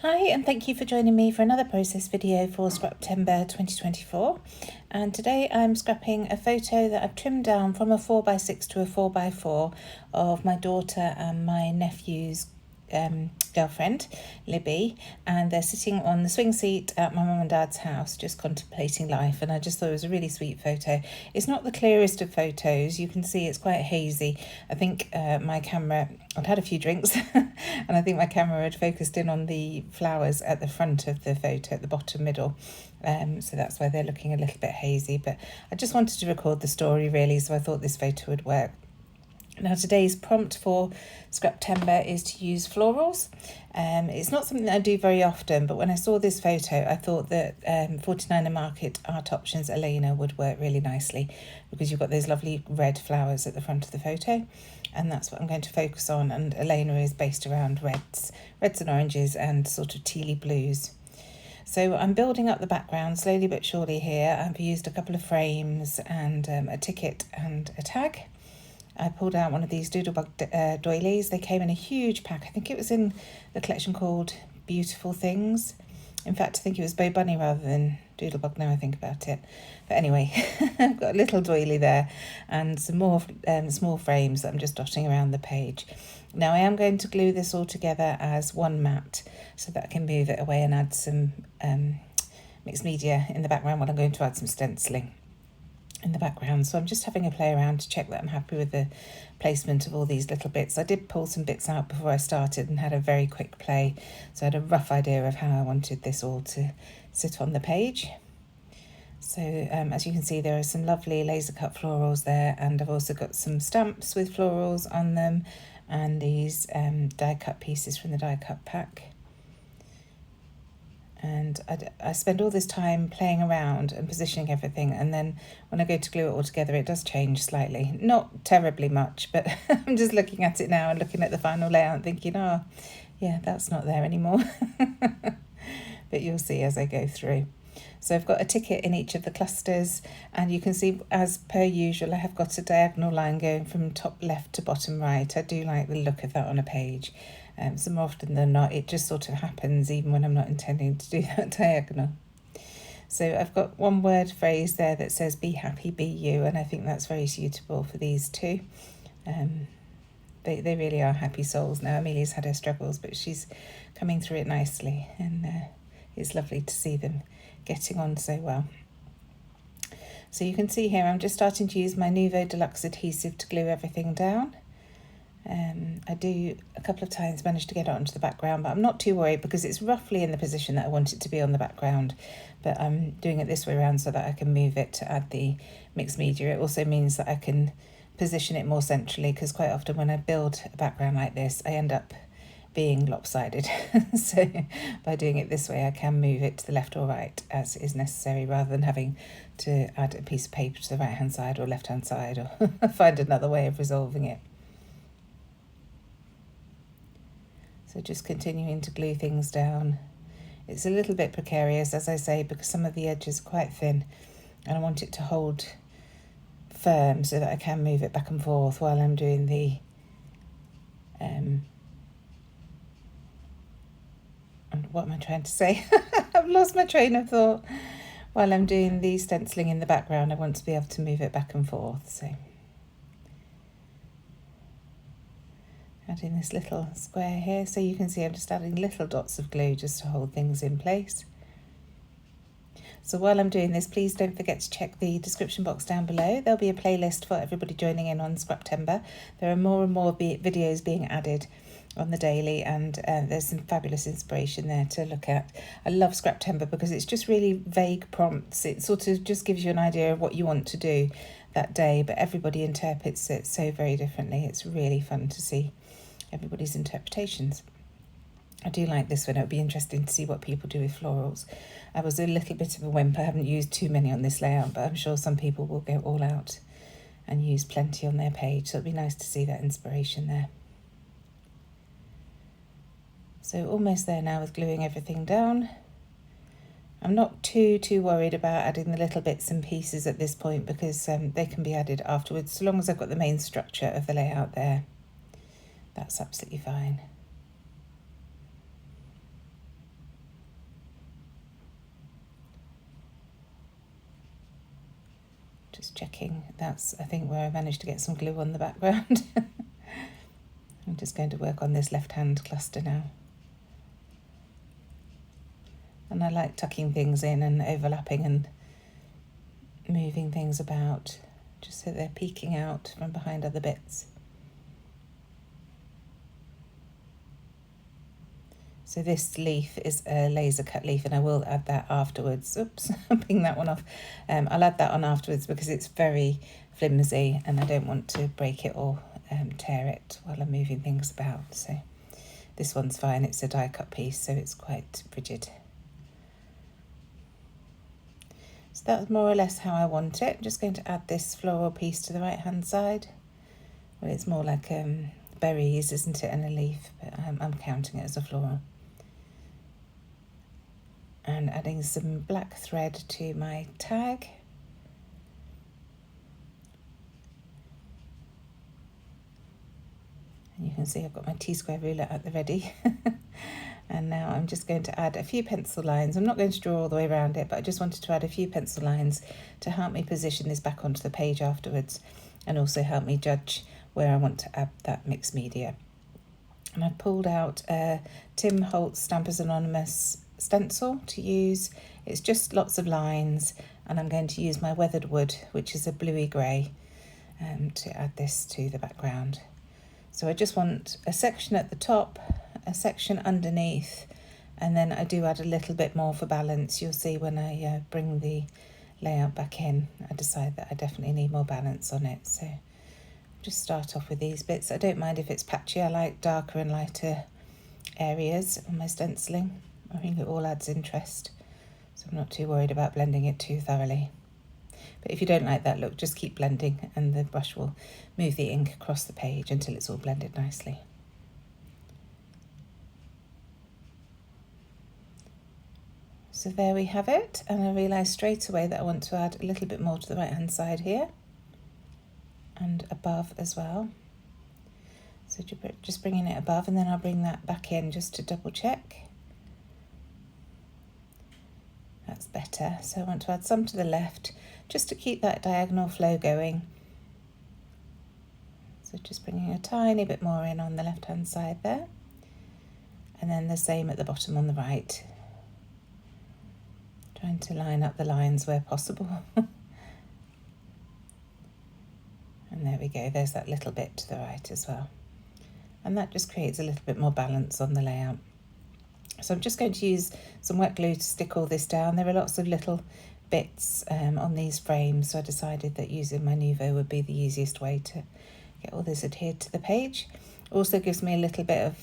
Hi, and thank you for joining me for another process video for September 2024. And today I'm scrapping a photo that I've trimmed down from a 4x6 to a 4x4 of my daughter and my nephew's girlfriend, Libby, and they're sitting on the swing seat at my mum and dad's house just contemplating life, and I just thought it was a really sweet photo. It's not the clearest of photos, you can see it's quite hazy. I think my camera, I'd had a few drinks and I think my camera had focused in on the flowers at the front of the photo, at the bottom middle, so that's why they're looking a little bit hazy, but I just wanted to record the story really, so I thought this photo would work. Now today's prompt for Scraptember is to use florals. It's not something that I do very often, but when I saw this photo I thought that 49er Market Artoptions Alena would work really nicely, because you've got those lovely red flowers at the front of the photo, and that's what I'm going to focus on. And Alena is based around reds and oranges and sort of tealy blues. So I'm building up the background slowly but surely here. I've used a couple of frames and a ticket and a tag. I pulled out one of these Doodlebug doilies. They came in a huge pack. I think it was in the collection called Beautiful Things. In fact, I think it was Bo Bunny rather than Doodlebug now I think about it. But anyway, I've got a little doily there and some more small frames that I'm just dotting around the page. Now I am going to glue this all together as one mat so that I can move it away and add some mixed media in the background while I'm going to add some stenciling in the background. So I'm just having a play around to check that I'm happy with the placement of all these little bits. I did pull some bits out before I started and had a very quick play, so I had a rough idea of how I wanted this all to sit on the page. So as you can see, there are some lovely laser cut florals there, and I've also got some stamps with florals on them and these die cut pieces from the die cut pack. And I spend all this time playing around and positioning everything, and then when I go to glue it all together it does change slightly, not terribly much, but I'm just looking at it now and looking at the final layout and thinking, oh yeah, that's not there anymore. But you'll see as I go through. So I've got a ticket in each of the clusters, and you can see as per usual I have got a diagonal line going from top left to bottom right. I do like the look of that on a page. So more often than not it just sort of happens even when I'm not intending to do that diagonal. So I've got one word phrase there that says be happy, be you, and I think that's very suitable for these two. They really are happy souls now. Amelia's had her struggles, but she's coming through it nicely, and it's lovely to see them getting on so well. So you can see here I'm just starting to use my Nuvo Deluxe adhesive to glue everything down. I do a couple of times manage to get it onto the background, but I'm not too worried because it's roughly in the position that I want it to be on the background, but I'm doing it this way around so that I can move it to add the mixed media. It also means that I can position it more centrally, because quite often when I build a background like this I end up being lopsided. So by doing it this way I can move it to the left or right as is necessary, rather than having to add a piece of paper to the right hand side or left hand side, or find another way of resolving it. So just continuing to glue things down. It's a little bit precarious, as I say, because some of the edges are quite thin and I want it to hold firm so that I can move it back and forth while I'm doing the and what am I trying to say? I've lost my train of thought. While I'm doing the stenciling in the background I want to be able to move it back and forth. So adding this little square here, so you can see I'm just adding little dots of glue just to hold things in place. So while I'm doing this, please don't forget to check the description box down below. There'll be a playlist for everybody joining in on Scraptember. There are more and more videos being added on the daily, and there's some fabulous inspiration there to look at. I love Scraptember because it's just really vague prompts. It sort of just gives you an idea of what you want to do that day, but everybody interprets it so very differently. It's really fun to see everybody's interpretations. I do like this one. It would be interesting to see what people do with florals. I was a little bit of a wimp. I haven't used too many on this layout, but I'm sure some people will go all out and use plenty on their page, so it'd be nice to see that inspiration there. So almost there now with gluing everything down. I'm not too worried about adding the little bits and pieces at this point, because they can be added afterwards, so long as I've got the main structure of the layout there. That's absolutely fine. Just checking, that's I think where I managed to get some glue on the background. I'm just going to work on this left hand cluster now. And I like tucking things in and overlapping and moving things about, just so they're peeking out from behind other bits. So this leaf is a laser cut leaf, and I will add that afterwards. Oops, I'm picking that one off. I'll add that on afterwards because it's very flimsy and I don't want to break it or tear it while I'm moving things about. So this one's fine, it's a die cut piece, so it's quite rigid. So that's more or less how I want it. I'm just going to add this floral piece to the right hand side. Well, it's more like berries, isn't it, and a leaf, but I'm counting it as a floral. And adding some black thread to my tag. And you can see I've got my T-square ruler at the ready. And now I'm just going to add a few pencil lines. I'm not going to draw all the way around it, but I just wanted to add a few pencil lines to help me position this back onto the page afterwards, and also help me judge where I want to add that mixed media. And I've pulled out a Tim Holtz Stampers Anonymous stencil to use. It's just lots of lines, and I'm going to use my weathered wood, which is a bluey grey, to add this to the background. So I just want a section at the top, a section underneath, and then I do add a little bit more for balance. You'll see when I bring the layout back in, I decide that I definitely need more balance on it. So just start off with these bits. I don't mind if it's patchy. I like darker and lighter areas on my stenciling. I think it all adds interest, so I'm not too worried about blending it too thoroughly. But if you don't like that look, just keep blending and the brush will move the ink across the page until it's all blended nicely. So there we have it, and I realised straight away that I want to add a little bit more to the right hand side here and above as well. So just bringing it above, and then I'll bring that back in just to double check. That's better. So I want to add some to the left just to keep that diagonal flow going. So just bringing a tiny bit more in on the left hand side there, and then the same at the bottom on the right. Trying to line up the lines where possible. And there we go, there's that little bit to the right as well. And that just creates a little bit more balance on the layout. So I'm just going to use some wet glue to stick all this down. There are lots of little bits on these frames, so I decided that using my Nuvo would be the easiest way to get all this adhered to the page. Also gives me a little bit of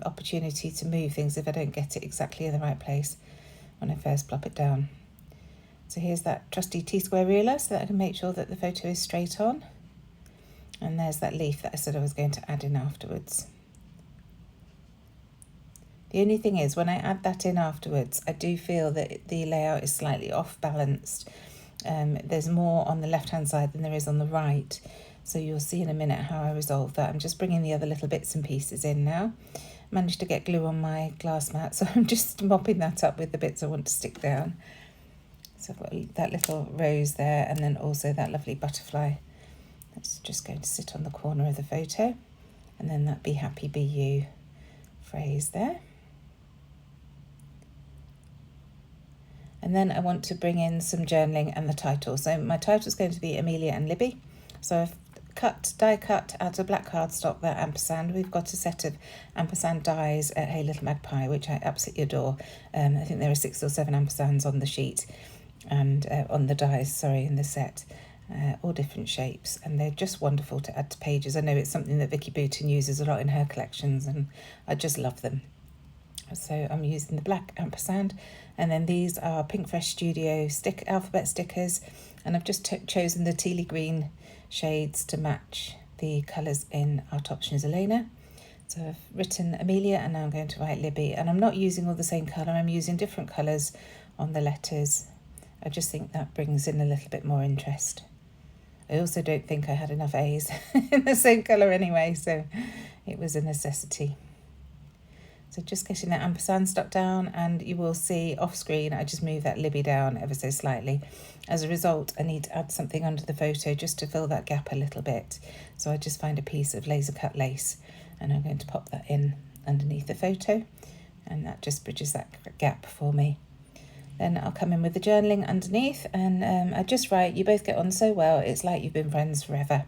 opportunity to move things if I don't get it exactly in the right place when I first plop it down. So here's that trusty T-square ruler so that I can make sure that the photo is straight on. And there's that leaf that I said I was going to add in afterwards. The only thing is, when I add that in afterwards, I do feel that the layout is slightly off balanced. There's more on the left hand side than there is on the right. So you'll see in a minute how I resolve that. I'm just bringing the other little bits and pieces in now. Managed to get glue on my glass mat, so I'm just mopping that up with the bits I want to stick down. So I've got that little rose there, and then also that lovely butterfly that's just going to sit on the corner of the photo, and then that "Be Happy, Be You" phrase there. And then I want to bring in some journaling and the title. So my title is going to be Amelia and Libby. So I've die cut out of black cardstock that ampersand. We've got a set of ampersand dies at Hey Little Magpie, which I absolutely adore. I think there are 6 or 7 ampersands on the sheet, and on the dies, sorry, in the set. All different shapes, and they're just wonderful to add to pages. I know it's something that Vicky Boutin uses a lot in her collections, and I just love them. So I'm using the black ampersand, and then these are Pink Fresh Studio alphabet stickers, and I've just chosen the tealy green shades to match the colours in Artoptions Alena. So I've written Amelia, and now I'm going to write Libby, and I'm not using all the same colour, I'm using different colours on the letters. I just think that brings in a little bit more interest. I also don't think I had enough A's in the same colour anyway, so it was a necessity. So just getting that ampersand stuck down, and you will see off screen I just move that Libby down ever so slightly. As a result, I need to add something under the photo just to fill that gap a little bit. So I just find a piece of laser cut lace and I'm going to pop that in underneath the photo, and that just bridges that gap for me. Then I'll come in with the journaling underneath, and I just write, "You both get on so well, it's like you've been friends forever."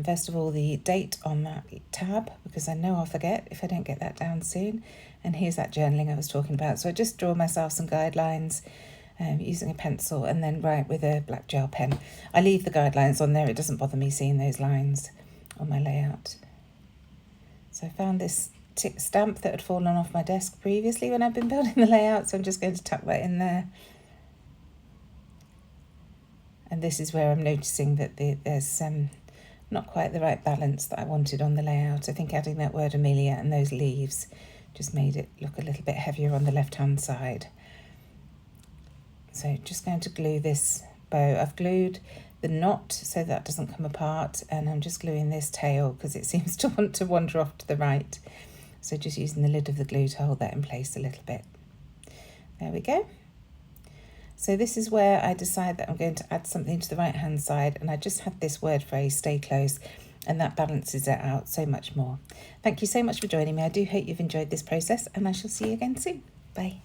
First of all, the date on that tab, because I know I'll forget if I don't get that down soon. And here's that journaling I was talking about. So I just draw myself some guidelines using a pencil, and then write with a black gel pen. I leave the guidelines on there, it doesn't bother me seeing those lines on my layout. So I found this stamp that had fallen off my desk previously when I've been building the layout, so I'm just going to tuck that in there. And this is where I'm noticing that there's not quite the right balance that I wanted on the layout. I think adding that word Amelia and those leaves just made it look a little bit heavier on the left-hand side. So just going to glue this bow. I've glued the knot so that doesn't come apart, and I'm just gluing this tail because it seems to want to wander off to the right. So just using the lid of the glue to hold that in place a little bit. There we go. So this is where I decide that I'm going to add something to the right hand side, and I just had this word phrase, "stay close," and that balances it out so much more. Thank you so much for joining me. I do hope you've enjoyed this process, and I shall see you again soon. Bye.